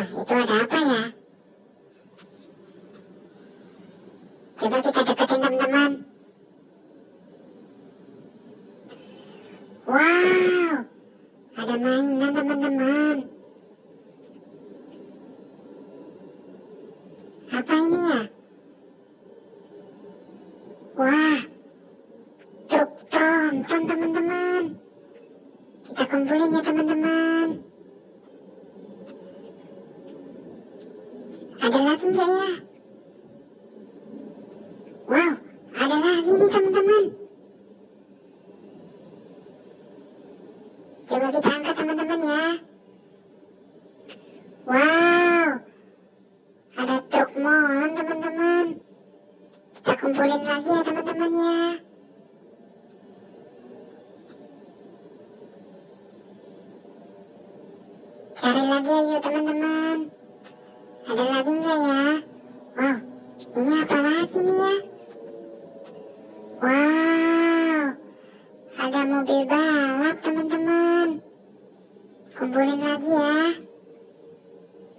itu ada apa ya? Coba kita deketin teman-teman. Wow, ada mainan teman-teman. Apa ini ya? Wah, truk tronton teman-teman. Kita kumpulin ya teman-teman. Ada lagi nggak ya? Wow, ada lagi nih teman-teman. Coba kita angkat teman-teman ya. Wow, ada truk molen teman-teman. Kita kumpulin lagi ya teman-teman ya. Cari lagi ayo teman-teman. Ada lagi nggak ya? Wow, ini apa lagi nih ya? Wow, ada mobil balap teman-teman. Kumpulin lagi ya.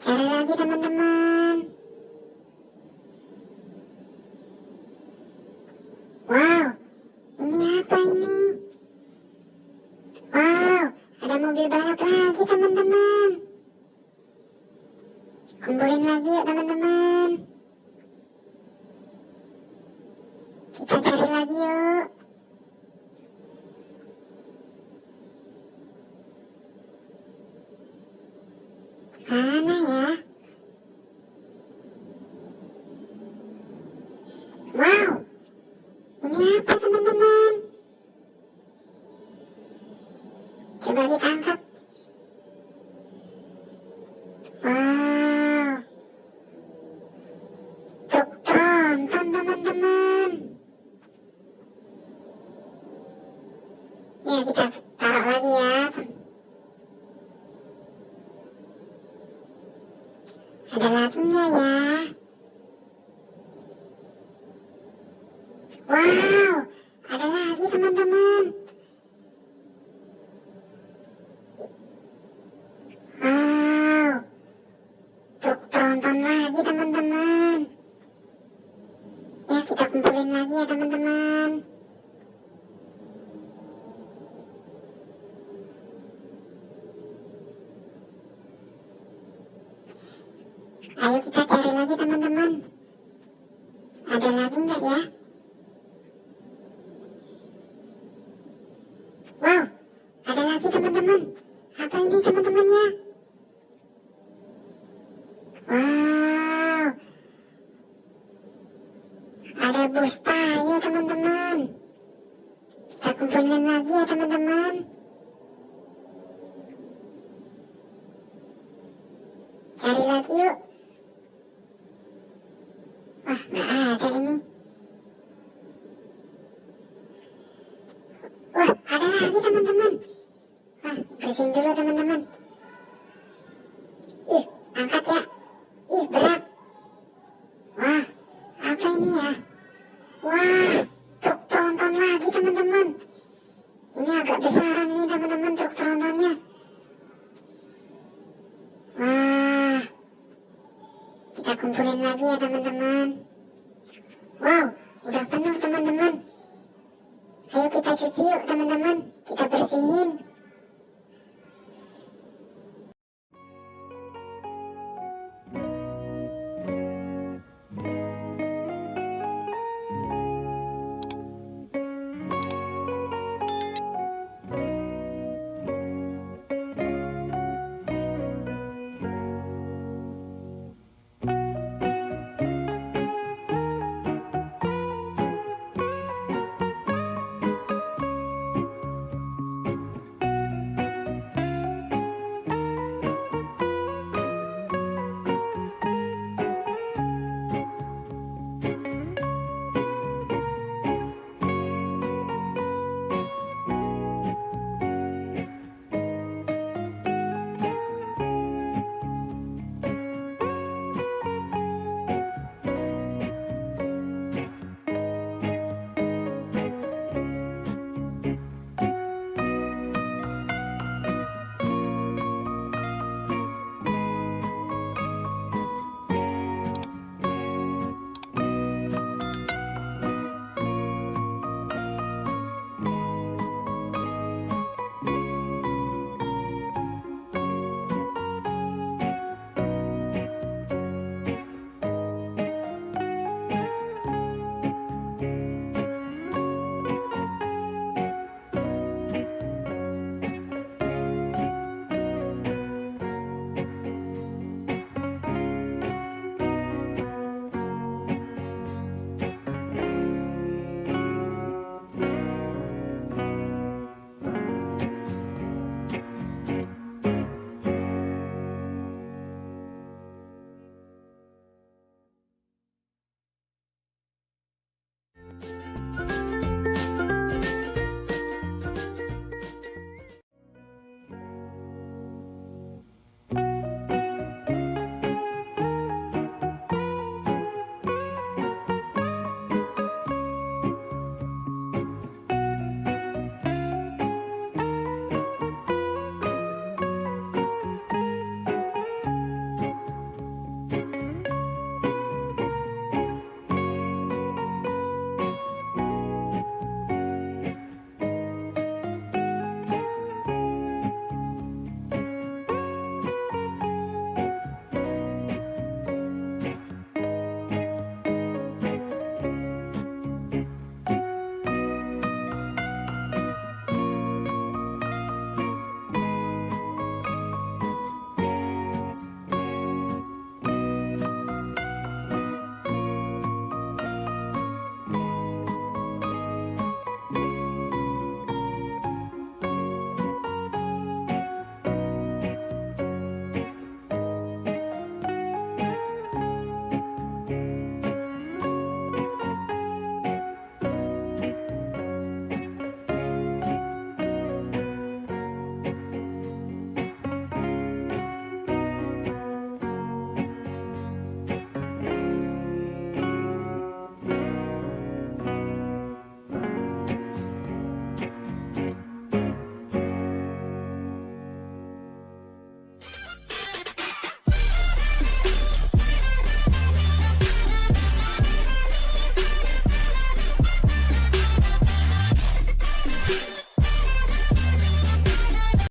Cari lagi teman-teman. Wow, ini apa ini? Wow, ada mobil balap lagi teman-teman. Kumpulin lagi ya teman-teman. Kita cari lagi yuk. Mana ya? Wow, ini apa teman-teman? Coba kita angkat. Wow, truk tronton teman-teman. Ya kita taruh lagi ya. Ada lagi nggak ya? Wow, ada lagi teman-teman. Wow, truk tronton lagi teman-teman. Ya kita kumpulin lagi ya teman-teman. Ayo kita cari lagi teman-teman. Ada lagi nggak ya? Wow, ada lagi teman-teman. Apa ini teman-teman ya? Wow, ada bus Tayo teman-teman. Kita kumpulin lagi ya teman-teman. Cari lagi yuk. Wah, nggak ada ini. Wah, ada lagi teman-teman. Wah, bersihin dulu teman-teman. Angkat ya. Berat. Wah, apa ini ya? Wah, truk tronton lagi teman-teman. Ini agak besaran nih teman-teman truk trontonnya. Wah, kita kumpulin lagi ya teman-teman. Wow, udah penuh teman-teman. Ayo kita cuci yuk teman-teman. Kita bersihin.